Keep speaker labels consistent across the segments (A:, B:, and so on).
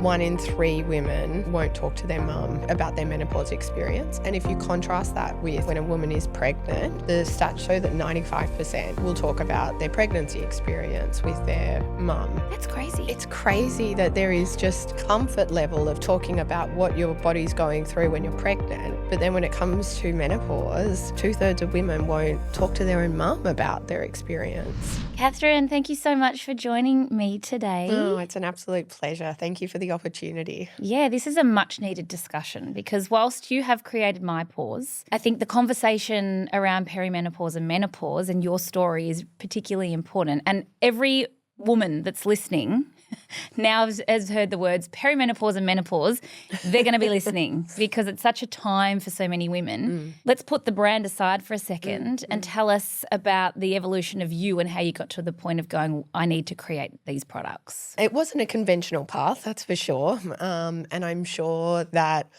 A: 1 in 3 women won't talk to their mum about their menopause experience. And if you contrast that with when a woman is pregnant, the stats show that 95% will talk about their pregnancy experience with their mum.
B: That's crazy.
A: It's crazy that there is just comfort level of talking about what your body's going through when you're pregnant. But then when it comes to menopause, 2/3 of women won't talk to their own mum about their experience.
B: Kathryn, thank you so much for joining me today.
A: Oh, it's an absolute pleasure. Thank you for the opportunity.
B: Yeah, this is a much needed discussion because whilst you have created MyPause, I think the conversation around perimenopause and menopause and your story is particularly important. And every woman that's listening now has heard the words perimenopause and menopause, they're going to be listening because it's such a time for so many women. Let's put the brand aside for a second and tell us about the evolution of you and how you got to the point of going, I need to create these products.
A: It wasn't a conventional path, that's for sure. And I'm sure that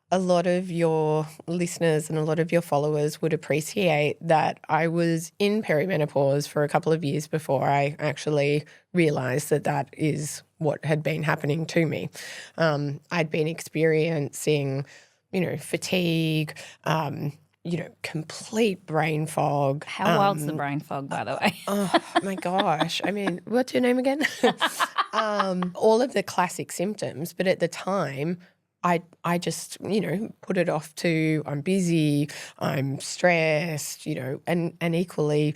A: a lot of your listeners and a lot of your followers would appreciate that I was in perimenopause for a couple of years before I actually realised that that is what had been happening to me. I'd been experiencing, fatigue, complete brain fog.
B: How wild's the brain fog, by the way?
A: Oh, my gosh. I mean, what's your name again? All of the classic symptoms, but at the time, I just, put it off to I'm busy, I'm stressed, and equally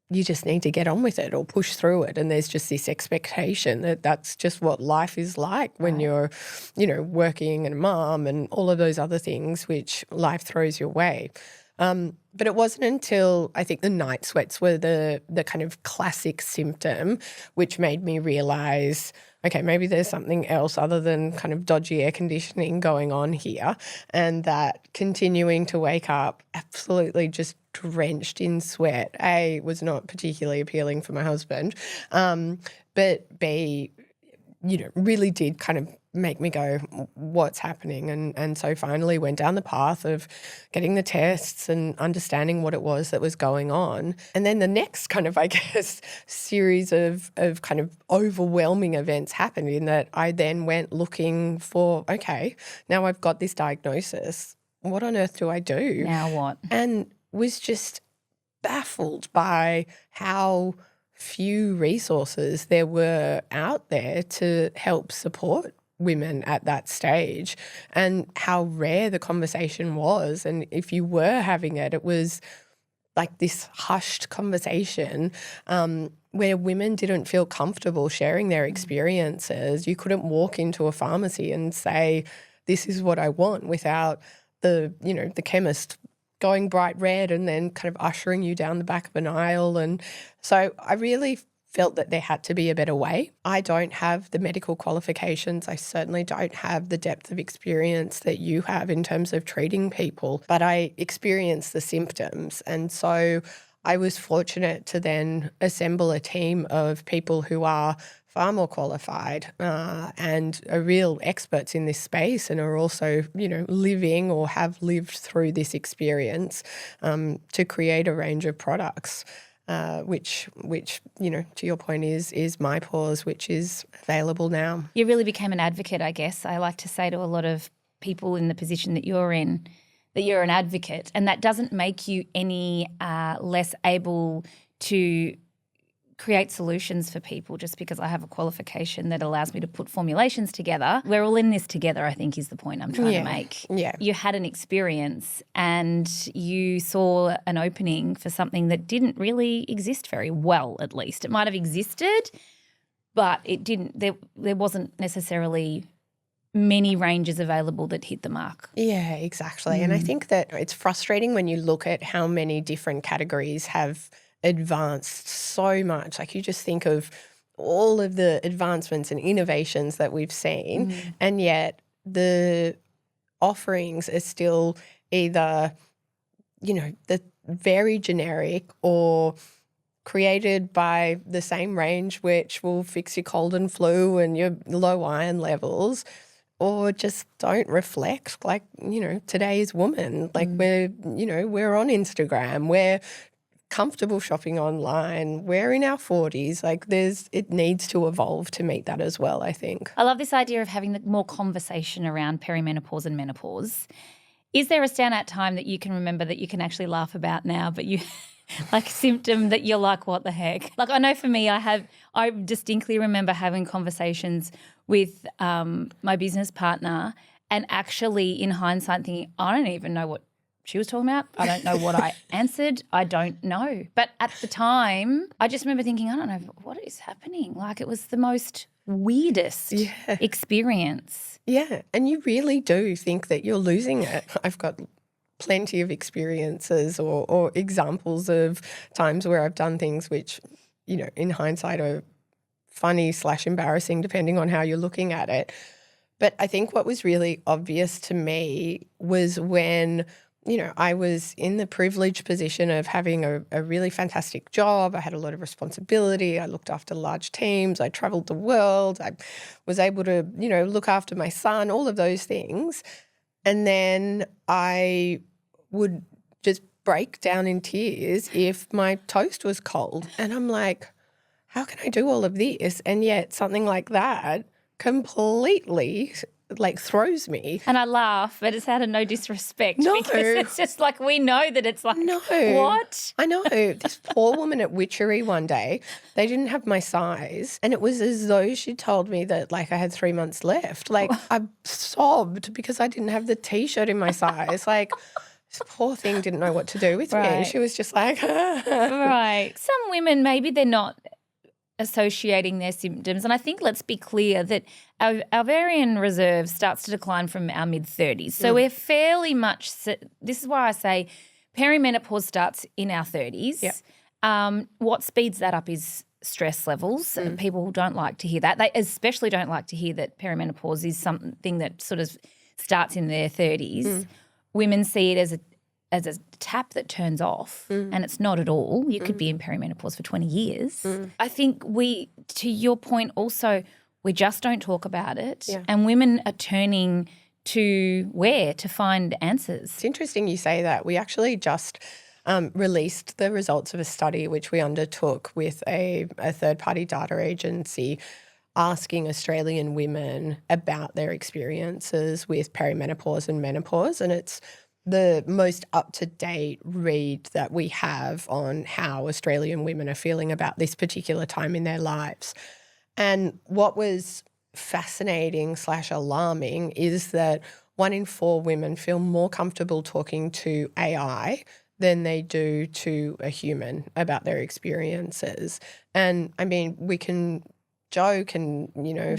A: you just need to get on with it or push through it. And there's just this expectation that that's just what life is like when you're, working and a mum and all of those other things which life throws your way. But it wasn't until I think the night sweats were the kind of classic symptom which made me realise, okay, maybe there's something else other than kind of dodgy air conditioning going on here, and that continuing to wake up absolutely just drenched in sweat, A, was not particularly appealing for my husband, but B, really did kind of make me go, what's happening? And so finally went down the path of getting the tests and understanding what it was that was going on. And then the next kind of, I guess, series of kind of overwhelming events happened in that I then went looking for, okay, now I've got this diagnosis. What on earth do I do?
B: Now what?
A: And was just baffled by how few resources there were out there to help support women at that stage and how rare the conversation was. And if you were having it, it was like this hushed conversation where women didn't feel comfortable sharing their experiences. You couldn't walk into a pharmacy and say, this is what I want without the chemist going bright red and then kind of ushering you down the back of an aisle. And so I really felt that there had to be a better way. I don't have the medical qualifications. I certainly don't have the depth of experience that you have in terms of treating people, but I experienced the symptoms. And so I was fortunate to then assemble a team of people who are far more qualified and are real experts in this space and are also, living or have lived through this experience to create a range of products. Which to your point is MyPause, which is available now.
B: You really became an advocate, I guess. I like to say to a lot of people in the position that you're in that you're an advocate, and that doesn't make you any less able to create solutions for people just because I have a qualification that allows me to put formulations together. We're all in this together, I think, is the point I'm trying to make.
A: Yeah.
B: You had an experience and you saw an opening for something that didn't really exist very well, at least. It might have existed, but it didn't. There wasn't necessarily many ranges available that hit the mark.
A: Yeah, exactly. And I think that it's frustrating when you look at how many different categories have advanced so much. Like you just think of all of the advancements and innovations that we've seen, and yet the offerings are still either, the very generic or created by the same range which will fix your cold and flu and your low iron levels, or just don't reflect today's woman. Like we're on Instagram, we're comfortable shopping online. We're in our 40s. Like it needs to evolve to meet that as well, I think.
B: I love this idea of having more conversation around perimenopause and menopause. Is there a standout time that you can remember that you can actually laugh about now, but you like a symptom that you're like, what the heck? Like I know for me, I distinctly remember having conversations with my business partner and actually in hindsight thinking, I don't even know what she was talking about. I don't know what I answered. I don't know. But at the time, I just remember thinking, I don't know what is happening. Like it was the most weirdest experience.
A: Yeah, and you really do think that you're losing it. I've got plenty of experiences or examples of times where I've done things which, in hindsight are funny / embarrassing depending on how you're looking at it. But I think what was really obvious to me was when I was in the privileged position of having a really fantastic job. I had a lot of responsibility. I looked after large teams. I traveled the world. I was able to, look after my son, all of those things. And then I would just break down in tears if my toast was cold. And I'm like, how can I do all of this? And yet something like that completely throws me.
B: And I laugh, but it's out of no disrespect.
A: No.
B: Because it's just like we know that it's like,
A: no.
B: What?
A: I know. This poor woman at Witchery one day, they didn't have my size and it was as though she told me that I had 3 months left. I sobbed because I didn't have the T-shirt in my size. This poor thing didn't know what to do with me. And she was just like,
B: Right. Some women, maybe they're not associating their symptoms. And I think let's be clear that our ovarian reserve starts to decline from our mid-30s. So we're fairly much – this is why I say perimenopause starts in our 30s. Yep. What speeds that up is stress levels. People don't like to hear that. They especially don't like to hear that perimenopause is something that sort of starts in their 30s. Women see it as a tap that turns off, and it's not at all. You could be in perimenopause for 20 years. I think to your point also, we just don't talk about it, and women are turning to where to find answers.
A: It's interesting you say that. We actually just released the results of a study which we undertook with a third-party data agency asking Australian women about their experiences with perimenopause and menopause, and it's the most up-to-date read that we have on how Australian women are feeling about this particular time in their lives. And what was fascinating / alarming is that 1 in 4 women feel more comfortable talking to AI than they do to a human about their experiences. And I mean, we can joke and,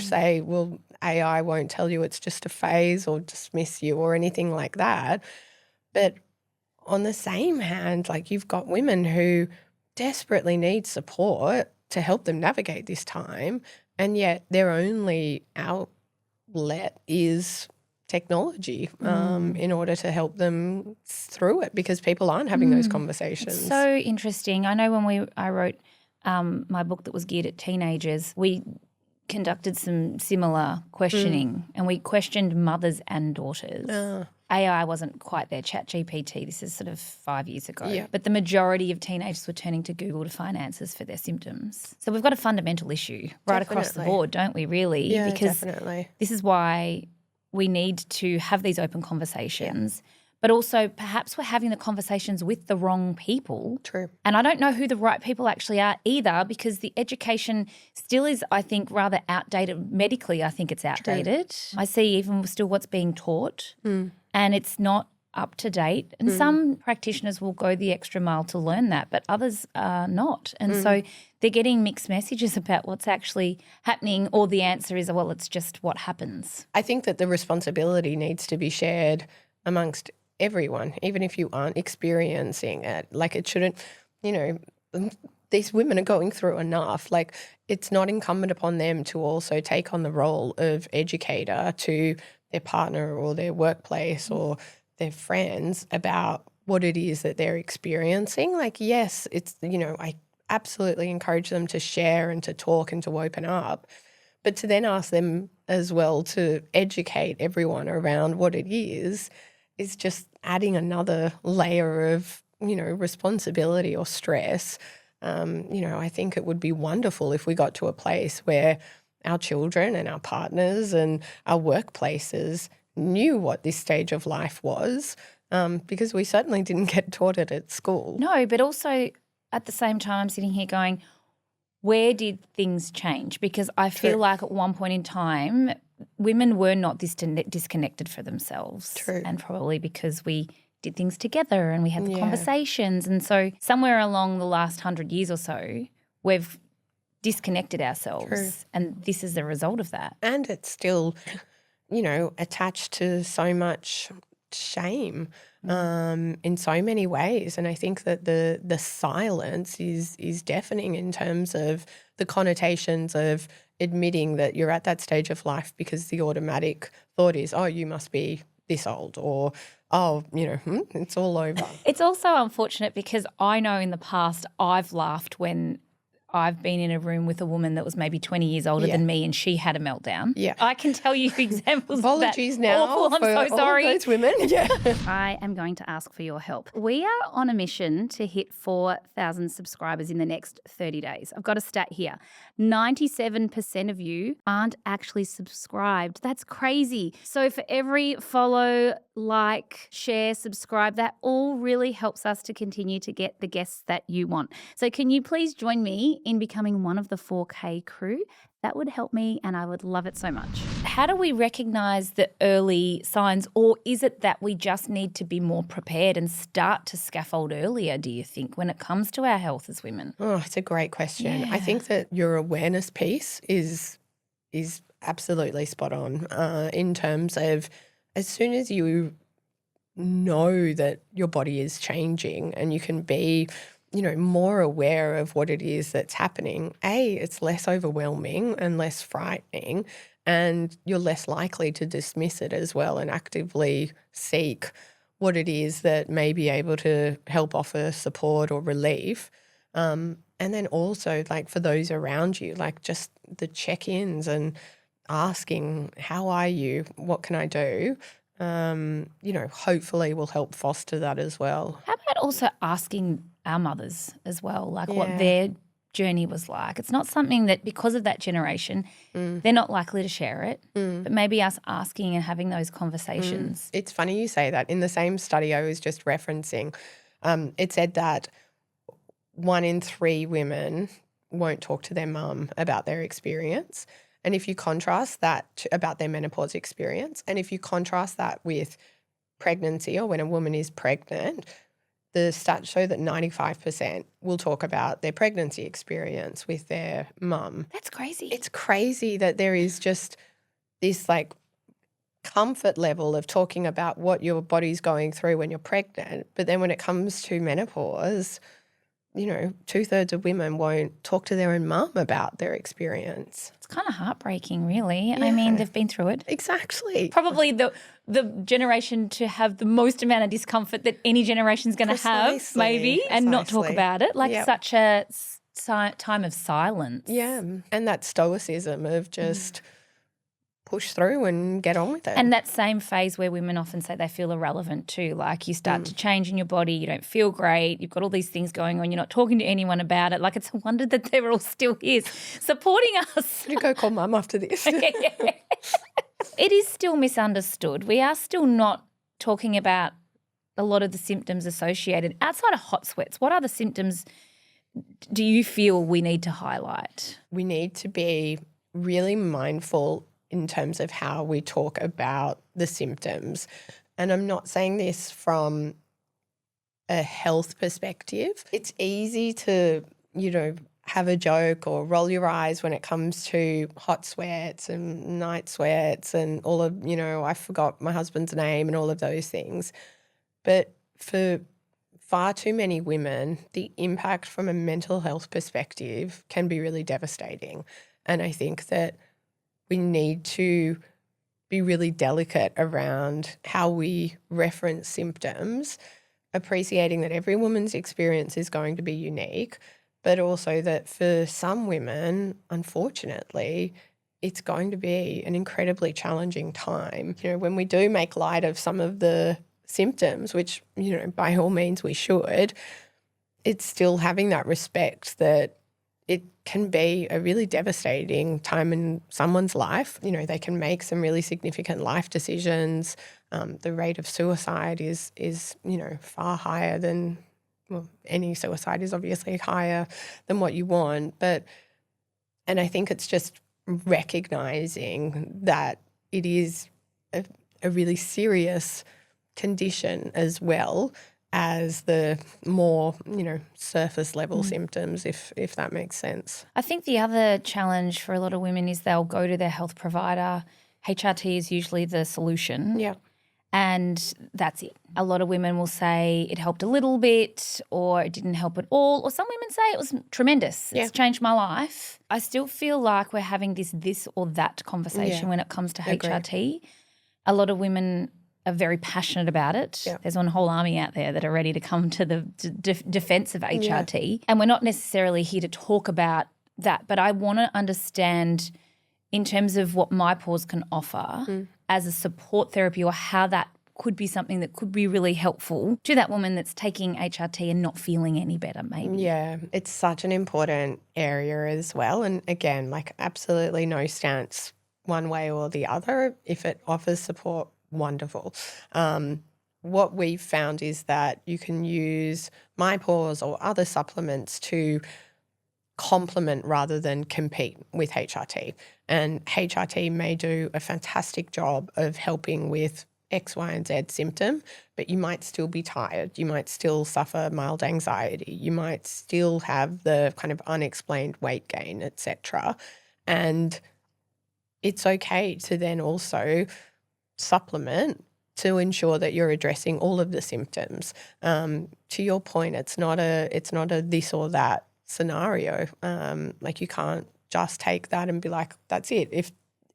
A: say, well, AI won't tell you it's just a phase or dismiss you or anything like that. But on the same hand, you've got women who desperately need support to help them navigate this time, and yet their only outlet is technology in order to help them through it because people aren't having those conversations.
B: It's so interesting. I know when I wrote my book that was geared at teenagers, we conducted some similar questioning and we questioned mothers and daughters. AI wasn't quite there. ChatGPT, this is sort of 5 years ago. Yeah. But the majority of teenagers were turning to Google to find answers for their symptoms. So we've got a fundamental issue right across the board, don't we, really?
A: Yeah,
B: because
A: definitely.
B: This is why we need to have these open conversations. But also perhaps we're having the conversations with the wrong people.
A: True.
B: And I don't know who the right people actually are either because the education still is, I think, rather outdated. Medically, I think it's outdated. True. I see even still what's being taught and it's not up to date. And some practitioners will go the extra mile to learn that, but others are not. And so they're getting mixed messages about what's actually happening or the answer is, well, it's just what happens.
A: I think that the responsibility needs to be shared amongst everyone, even if you aren't experiencing it. It shouldn't, these women are going through enough. It's not incumbent upon them to also take on the role of educator to their partner or their workplace or their friends about what it is that they're experiencing. Yes, it's, I absolutely encourage them to share and to talk and to open up, but to then ask them as well to educate everyone around what it is just adding another layer of responsibility or stress, I think it would be wonderful if we got to a place where our children and our partners and our workplaces knew what this stage of life was, because we certainly didn't get taught it at school.
B: No, but also at the same time I'm sitting here going, where did things change? Because I feel like at one point in time, women were not disconnected for themselves.
A: True.
B: And probably because we did things together and we had the conversations. And so somewhere along the last 100 years or so, we've disconnected ourselves.
A: True.
B: And this is the result of that.
A: And it's still, attached to so much shame in so many ways. And I think that the silence is deafening in terms of the connotations of admitting that you're at that stage of life, because the automatic thought is, oh, you must be this old, or, oh, it's all over.
B: It's also unfortunate because I know in the past I've laughed when I've been in a room with a woman that was maybe 20 years older than me and she had a meltdown.
A: Yeah.
B: I can tell you examples
A: Apologies
B: of that.
A: now
B: Awful. I'm
A: for
B: so sorry.
A: all those women. Yeah.
B: I am going to ask for your help. We are on a mission to hit 4,000 subscribers in the next 30 days. I've got a stat here. 97% of you aren't actually subscribed. That's crazy. So for every follow, like, share, subscribe, that all really helps us to continue to get the guests that you want. So can you please join me in becoming one of the 4K crew? That would help me and I would love it so much. How do we recognise the early signs, or is it that we just need to be more prepared and start to scaffold earlier, do you think, when it comes to our health as women?
A: Oh, it's a great question.
B: Yeah.
A: I think that your awareness piece is absolutely spot on in terms of, as soon as you know that your body is changing and you can be more aware of what it is that's happening, it's less overwhelming and less frightening, and you're less likely to dismiss it as well and actively seek what it is that may be able to help offer support or relief. And then also, like, for those around you, like, just the check-ins and asking, how are you? What can I do? Hopefully will help foster that as well.
B: How about also asking our mothers as well, like what their journey was like? It's not something that, because of that generation, they're not likely to share it, but maybe us asking and having those conversations.
A: It's funny you say that. In the same study I was just referencing, it said that 1 in 3 women won't talk to their mum about their experience. And if you contrast that about their menopause experience, and if you contrast that with pregnancy, or when a woman is pregnant, the stats show that 95% will talk about their pregnancy experience with their mum.
B: That's crazy.
A: It's crazy that there is just this, like, comfort level of talking about what your body's going through when you're pregnant. But then when it comes to menopause, 2/3 of women won't talk to their own mum about their experience.
B: It's kind of heartbreaking, really. I mean, they've been through it.
A: Exactly.
B: Probably the generation to have the most amount of discomfort that any generation's going to have, maybe, and not talk about it. Like such a time of silence.
A: Yeah, and that stoicism of just push through and get on with it.
B: And that same phase where women often say they feel irrelevant too, like you start to change in your body, you don't feel great, you've got all these things going on, you're not talking to anyone about it. Like, it's a wonder that they're all still here supporting us.
A: You go call mum after this.
B: It is still misunderstood. We are still not talking about a lot of the symptoms associated. Outside of hot sweats, what other symptoms do you feel we need to highlight?
A: We need to be really mindful in terms of how we talk about the symptoms. And I'm not saying this from a health perspective. It's easy to, have a joke or roll your eyes when it comes to hot sweats and night sweats and all of, I forgot my husband's name and all of those things. But for far too many women, the impact from a mental health perspective can be really devastating. And I think that we need to be really delicate around how we reference symptoms, appreciating that every woman's experience is going to be unique, but also that for some women, unfortunately, it's going to be an incredibly challenging time. When we do make light of some of the symptoms, which, by all means we should, it's still having that respect that it can be a really devastating time in someone's life. They can make some really significant life decisions. The rate of suicide is far higher than, well, any suicide is obviously higher than what you want. And I think it's just recognizing that it is a really serious condition as well as the more, surface level symptoms, if that makes sense.
B: I think the other challenge for a lot of women is they'll go to their health provider. HRT is usually the solution.
A: Yeah.
B: And that's it. A lot of women will say it helped a little bit or it didn't help at all. Or some women say it was tremendous. It's changed my life. I still feel like we're having this or that conversation when it comes to HRT. A lot of women are very passionate about it. Yeah. There's one whole army out there that are ready to come to the defense of HRT. Yeah. And we're not necessarily here to talk about that, but I want to understand in terms of what MyPause can offer as a support therapy, or how that could be something that could be really helpful to that woman that's taking HRT and not feeling any better maybe.
A: Yeah, it's such an important area as well. And again, absolutely no stance one way or the other. If it offers support, wonderful. What we've found is that you can use MyPause or other supplements to complement rather than compete with HRT. And HRT may do a fantastic job of helping with X, Y, and Z symptom, but you might still be tired. You might still suffer mild anxiety. You might still have the kind of unexplained weight gain, etc. And it's okay to then also supplement to ensure that you're addressing all of the symptoms. To your point, it's not a this or that scenario. You can't just take that and be like, that's it.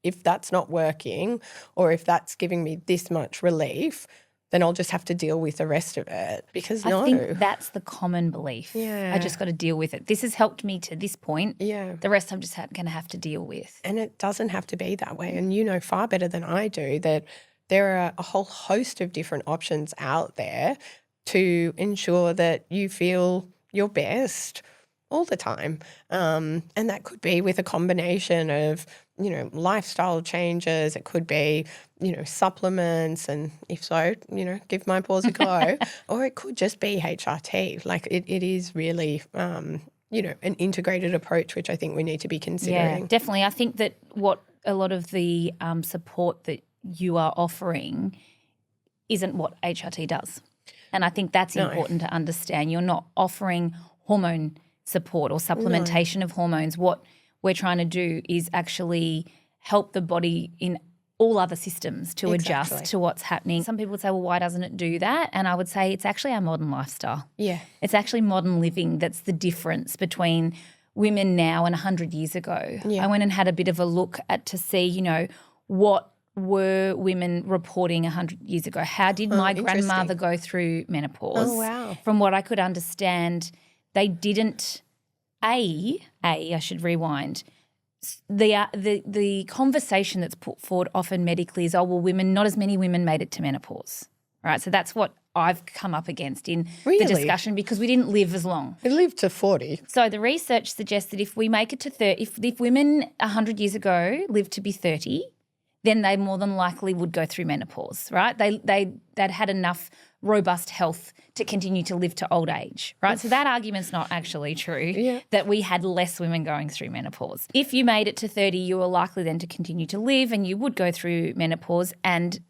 A: If that's not working, or if that's giving me this much relief, then I'll just have to deal with the rest of it. Because
B: I think that's the common belief.
A: Yeah.
B: I just got to deal with it. This has helped me to this point.
A: Yeah.
B: The rest I'm just going to have to deal with.
A: And it doesn't have to be that way. And you know far better than I do that there are a whole host of different options out there to ensure that you feel your best all the time. And that could be with a combination of, lifestyle changes. It could be, supplements, and if so, give MyPause a go. Or it could just be HRT. It is really, an integrated approach, which I think we need to be considering.
B: Yeah, definitely. I think that what a lot of the support that you are offering isn't what HRT does. And I think that's important to understand. You're not offering hormone support or supplementation of hormones. What we're trying to do is actually help the body in all other systems to adjust to what's happening. Some people would say, well, why doesn't it do that? And I would say it's actually our modern lifestyle.
A: Yeah.
B: It's actually modern living that's the difference between women now and 100 years ago.
A: Yeah.
B: I went and had a bit of a look to see, what were women reporting 100 years ago? How did my grandmother go through menopause?
A: Oh, wow.
B: From what I could understand, they didn't, I should rewind, the conversation that's put forward often medically is, not as many women made it to menopause, right? So that's what I've come up against in the discussion, because we didn't live as long.
A: We lived to 40.
B: So the research suggests that if we make it to 30, if women 100 years ago lived to be 30, then they more than likely would go through menopause, right? They'd had enough robust health to continue to live to old age, right? So that argument's not actually true, that we had less women going through menopause. If you made it to 30, you were likely then to continue to live and you would go through menopause, and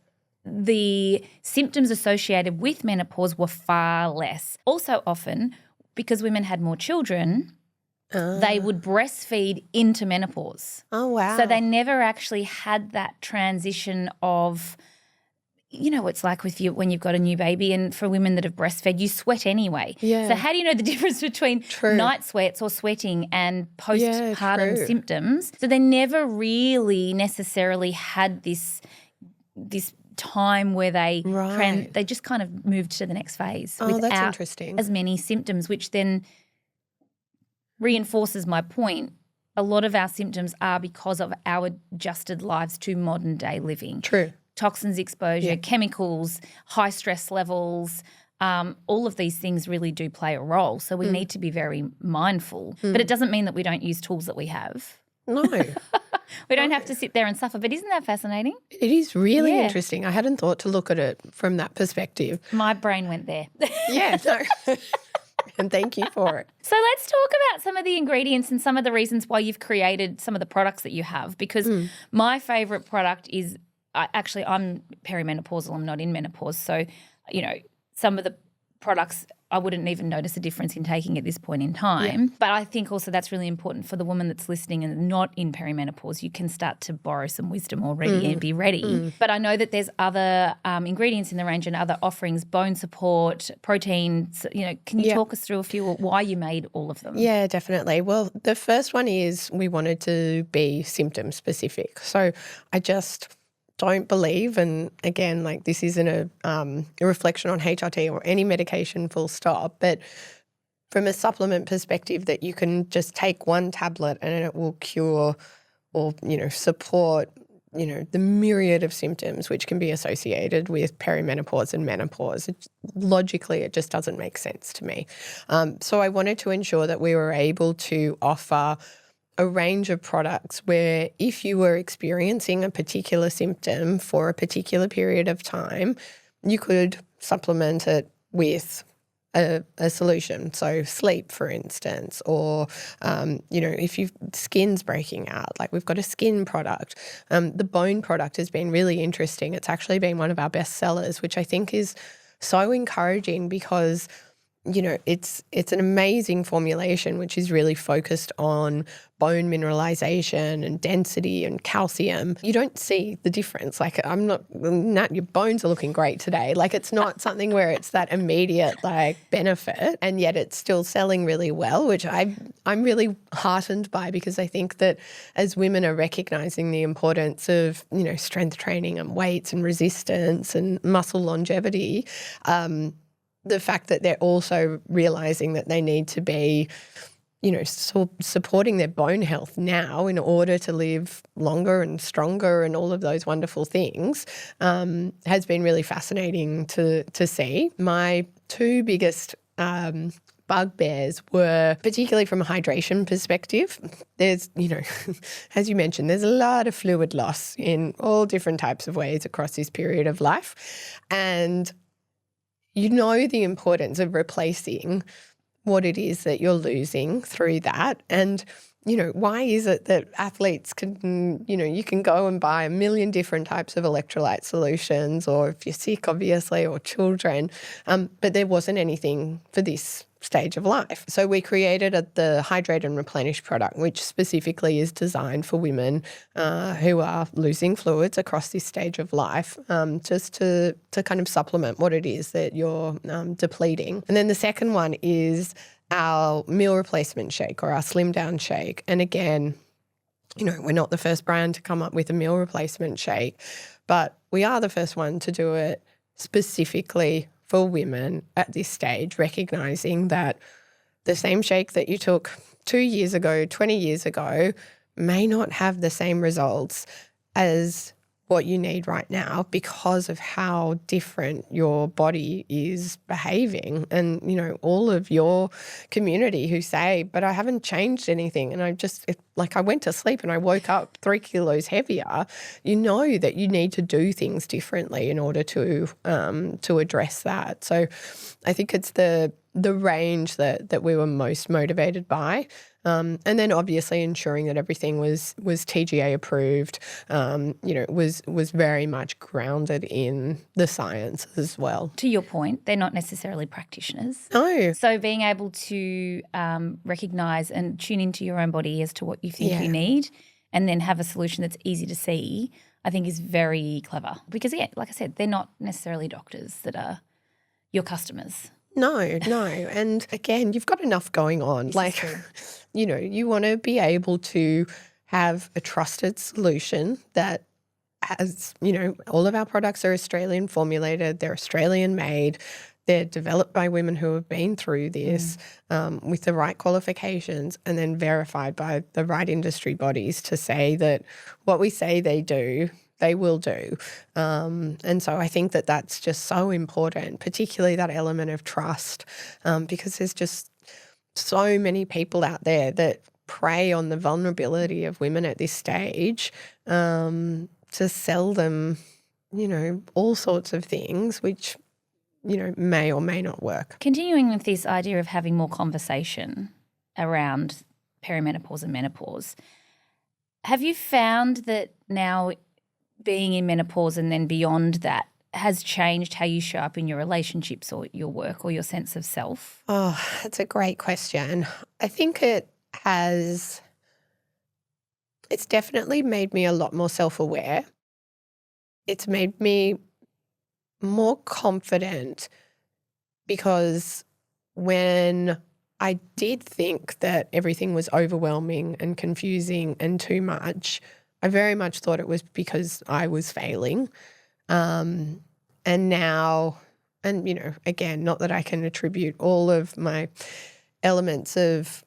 B: the symptoms associated with menopause were far less. Also often, because women had more children, they would breastfeed into menopause.
A: Oh, wow.
B: So they never actually had that transition of, it's like with you when you've got a new baby, and for women that have breastfed, you sweat anyway. Yeah. So how do you know the difference between night sweats or sweating and postpartum symptoms? So they never really necessarily had this time where they they just kind of moved to the next phase without as many symptoms, which then reinforces my point. A lot of our symptoms are because of our adjusted lives to modern day living.
A: True.
B: toxins exposure, chemicals, high stress levels. All of these things really do play a role. So we need to be very mindful. But it doesn't mean that we don't use tools that we have.
A: No.
B: We don't have to sit there and suffer. But isn't that fascinating?
A: It is really interesting. I hadn't thought to look at it from that perspective.
B: My brain went there.
A: Yeah. No. And thank you for it.
B: So let's talk about some of the ingredients and some of the reasons why you've created some of the products that you have, because my favourite product is I'm perimenopausal. I'm not in menopause. So, some of the products I wouldn't even notice a difference in taking at this point in time. Yeah. But I think also that's really important for the woman that's listening and not in perimenopause. You can start to borrow some wisdom already and be ready. But I know that there's other ingredients in the range and other offerings, bone support, proteins. Can you talk us through a few, why you made all of them?
A: Yeah, definitely. Well, the first one is we wanted to be symptom specific. So I just don't believe, and again, like this isn't a reflection on HRT or any medication full stop, but from a supplement perspective that you can just take one tablet and it will cure or, support, the myriad of symptoms which can be associated with perimenopause and menopause. Logically, it just doesn't make sense to me. So I wanted to ensure that we were able to offer a range of products where if you were experiencing a particular symptom for a particular period of time, you could supplement it with a solution. So sleep, for instance, or, if your skin's breaking out, like we've got a skin product. The bone product has been really interesting. It's actually been one of our best sellers, which I think is so encouraging because it's an amazing formulation which is really focused on bone mineralization and density and calcium. You don't see the difference. Like Nat, your bones are looking great today. Like it's not something where it's that immediate benefit, and yet it's still selling really well, which I'm really heartened by, because I think that as women are recognizing the importance of, strength training and weights and resistance and muscle longevity, the fact that they're also realizing that they need to be, supporting their bone health now in order to live longer and stronger and all of those wonderful things has been really fascinating to see. My two biggest bugbears were, particularly from a hydration perspective, there's, as you mentioned, there's a lot of fluid loss in all different types of ways across this period of life. And the importance of replacing what it is that you're losing through that. And, why is it that athletes can, you can go and buy a million different types of electrolyte solutions, or if you're sick, obviously, or children, but there wasn't anything for this stage of life. So we created the Hydrate and Replenish product, which specifically is designed for women who are losing fluids across this stage of life, just to kind of supplement what it is that you're depleting. And then the second one is our meal replacement shake, or our slim down shake. And again, we're not the first brand to come up with a meal replacement shake, but we are the first one to do it specifically for women at this stage, recognizing that the same shake that you took 2 years ago, 20 years ago, may not have the same results as what you need right now because of how different your body is behaving. And, all of your community who say, but I haven't changed anything. And I went to sleep and I woke up 3 kilos heavier. That you need to do things differently in order to address that. So I think it's the range that we were most motivated by. And then obviously ensuring that everything was TGA approved, was very much grounded in the science as well.
B: To your point, they're not necessarily practitioners.
A: No.
B: So being able to recognise and tune into your own body as to what you think you need, and then have a solution that's easy to see, I think is very clever. Because, like I said, they're not necessarily doctors that are your customers.
A: No. And again, you've got enough going on. You want to be able to have a trusted solution that has, all of our products are Australian formulated, they're Australian made, they're developed by women who have been through this with the right qualifications, and then verified by the right industry bodies to say that what we say they do, they will do. And so I think that that's just so important, particularly that element of trust, because there's just so many people out there that prey on the vulnerability of women at this stage to sell them, all sorts of things which, may or may not work.
B: Continuing with this idea of having more conversation around perimenopause and menopause, have you found that now being in menopause and then beyond that has changed how you show up in your relationships or your work or your sense of self?
A: Oh, that's a great question. I think it's definitely made me a lot more self-aware. It's made me more confident because when I did think that everything was overwhelming and confusing and too much, I very much thought it was because I was failing. And now, again, not that I can attribute all of my elements of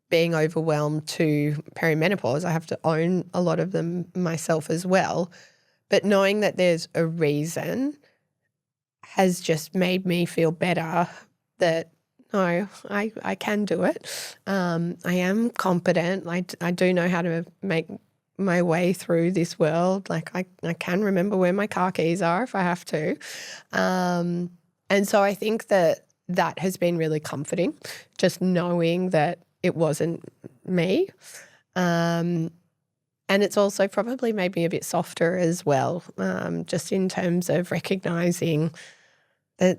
A: being overwhelmed to perimenopause. I have to own a lot of them myself as well. But knowing that there's a reason has just made me feel better that, no, I can do it. I am competent. I do know how to make my way through this world. Like I can remember where my car keys are if I have to. And so I think that has been really comforting, just knowing that it wasn't me. And it's also probably made me a bit softer as well, just in terms of recognising that,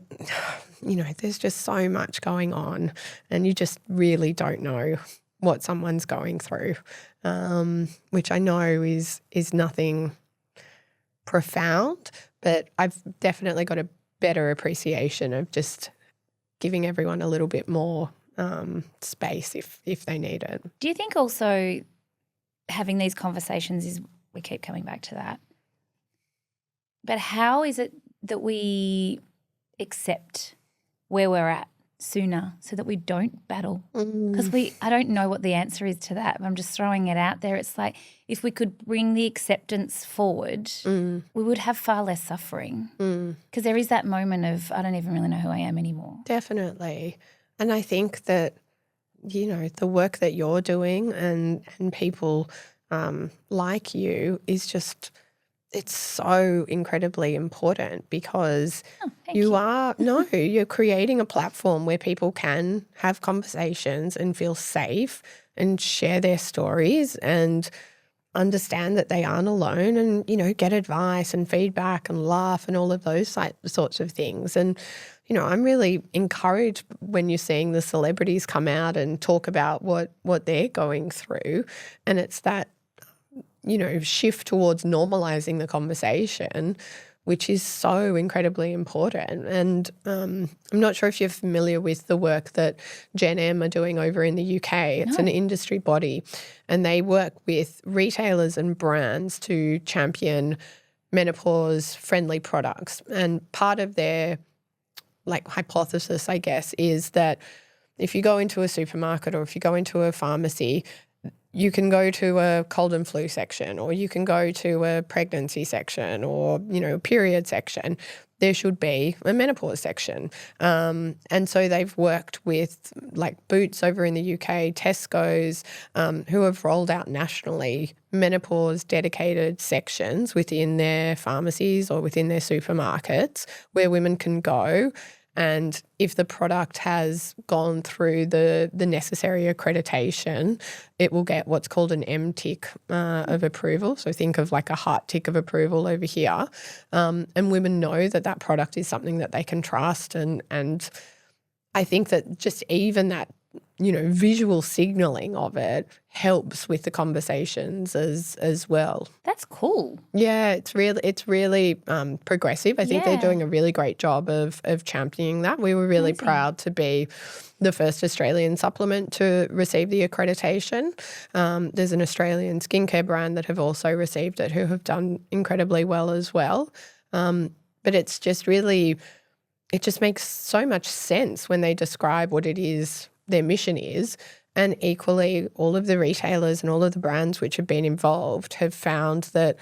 A: there's just so much going on and you just really don't know what someone's going through, which I know is nothing profound, but I've definitely got a better appreciation of just giving everyone a little bit more space if they need it.
B: Do you think also having these conversations we keep coming back to that, but how is it that we accept where we're at sooner so that we don't battle? Because I don't know what the answer is to that, but I'm just throwing it out there. It's like if we could bring the acceptance forward, we would have far less suffering, because there is that moment of I don't even really know who I am anymore.
A: Definitely. And I think that, the work that you're doing and people like you is just, it's so incredibly important because you're creating a platform where people can have conversations and feel safe and share their stories and understand that they aren't alone and, get advice and feedback and laugh and all of those sorts of things. And, I'm really encouraged when you're seeing the celebrities come out and talk about what they're going through. And it's that, shift towards normalizing the conversation, which is so incredibly important. And I'm not sure if you're familiar with the work that Gen M are doing over in the UK. It's an industry body, and they work with retailers and brands to champion menopause-friendly products. And part of their hypothesis, I guess, is that if you go into a supermarket or if you go into a pharmacy, you can go to a cold and flu section, or you can go to a pregnancy section, or, a period section. There should be a menopause section. And so they've worked with Boots over in the UK, Tesco's, who have rolled out nationally menopause dedicated sections within their pharmacies or within their supermarkets where women can go. And if the product has gone through the necessary accreditation, it will get what's called an M tick of approval. So think of like a heart tick of approval over here. And women know that product is something that they can trust. And I think that just even that, visual signaling of it helps with the conversations as well.
B: That's cool.
A: Yeah, it's really progressive. I think they're doing a really great job of championing that. We were really proud to be the first Australian supplement to receive the accreditation. There's an Australian skincare brand that have also received it who have done incredibly well as well. But it's just really, it just makes so much sense when they describe what it is their mission is. And equally, all of the retailers and all of the brands which have been involved have found that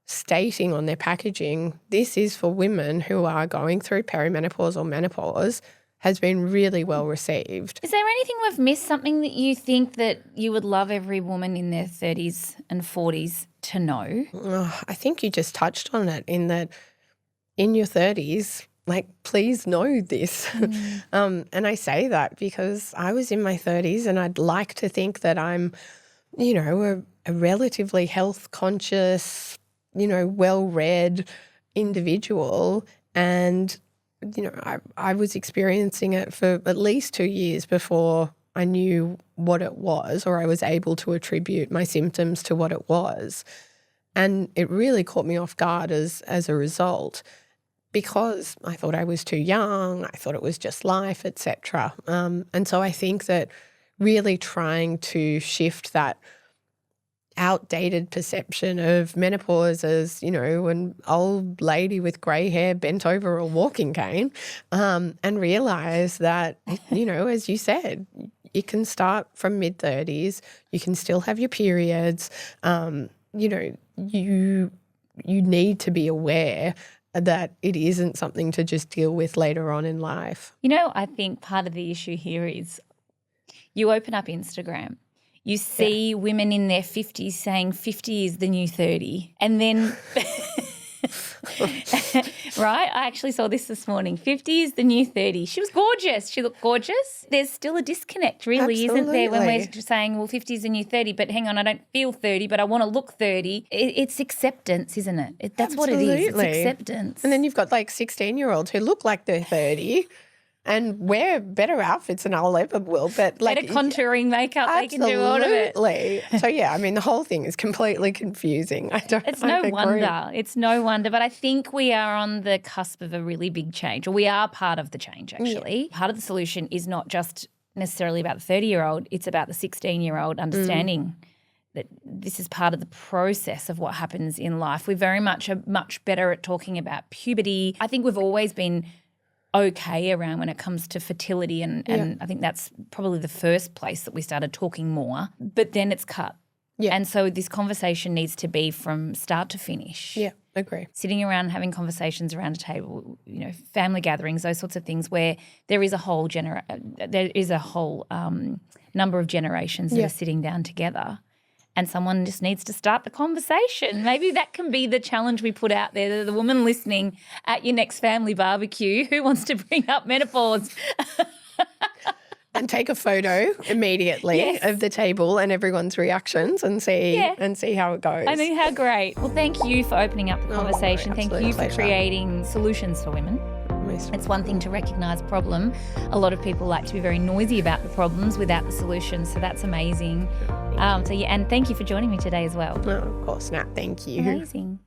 A: stating on their packaging, this is for women who are going through perimenopause or menopause, has been really well received.
B: Is there anything we've missed, something that you think that you would love every woman in their 30s and 40s to know?
A: I think you just touched on it in that in your 30s, like, please know this. And I say that because I was in my 30s and I'd like to think that I'm, you know, a relatively health conscious, you know, well-read individual. And, you know, I was experiencing it for at least 2 years before I knew what it was, or I was able to attribute my symptoms to what it was. And it really caught me off guard as a result, because I thought I was too young, I thought it was just life, etc. And so I think that really trying to shift that outdated perception of menopause as, you know, an old lady with grey hair bent over a walking cane, and realise that, you know, as you said, it can start from mid-30s, you can still have your periods, you know, you need to be aware that it isn't something to just deal with later on in life.
B: You know, I think part of the issue here is you open up Instagram, you see women in their 50s saying 50 is the new 30, and then right? I actually saw this morning. 50 is the new 30. She was gorgeous. She looked gorgeous. There's still a disconnect, really, isn't there, when we're saying, well, 50 is the new 30, but hang on, I don't feel 30, but I want to look 30. It's acceptance, isn't it? That's what it is. It's acceptance.
A: And then you've got like 16-year-olds who look like they're 30 and wear better outfits than I'll ever will. But like,
B: better contouring makeup, they can do all of it.
A: So, yeah, I mean, the whole thing is completely confusing.
B: It's no wonder. It's no wonder. But I think we are on the cusp of a really big change, or we are part of the change, actually. Yeah. Part of the solution is not just necessarily about the 30-year-old, it's about the 16-year-old understanding that this is part of the process of what happens in life. We very much are much better at talking about puberty. I think we've always been okay around when it comes to fertility, and I think that's probably the first place that we started talking more, but then it's cut. Yeah. And so this conversation needs to be from start to finish.
A: Yeah, agree.
B: Sitting around having conversations around a table, you know, family gatherings, those sorts of things where there is a whole number of generations that are sitting down together. And someone just needs to start the conversation. Maybe that can be the challenge we put out there. The woman listening at your next family barbecue, who wants to bring up menopause?
A: And take a photo immediately of the table and everyone's reactions and see how it goes.
B: I mean, how great. Well, thank you for opening up the conversation. Thank you for creating solutions for women. It's one thing to recognise problem. A lot of people like to be very noisy about the problems without the solutions, so that's amazing. And thank you for joining me today as well.
A: Oh, of course, Nat. Thank you.
B: Amazing.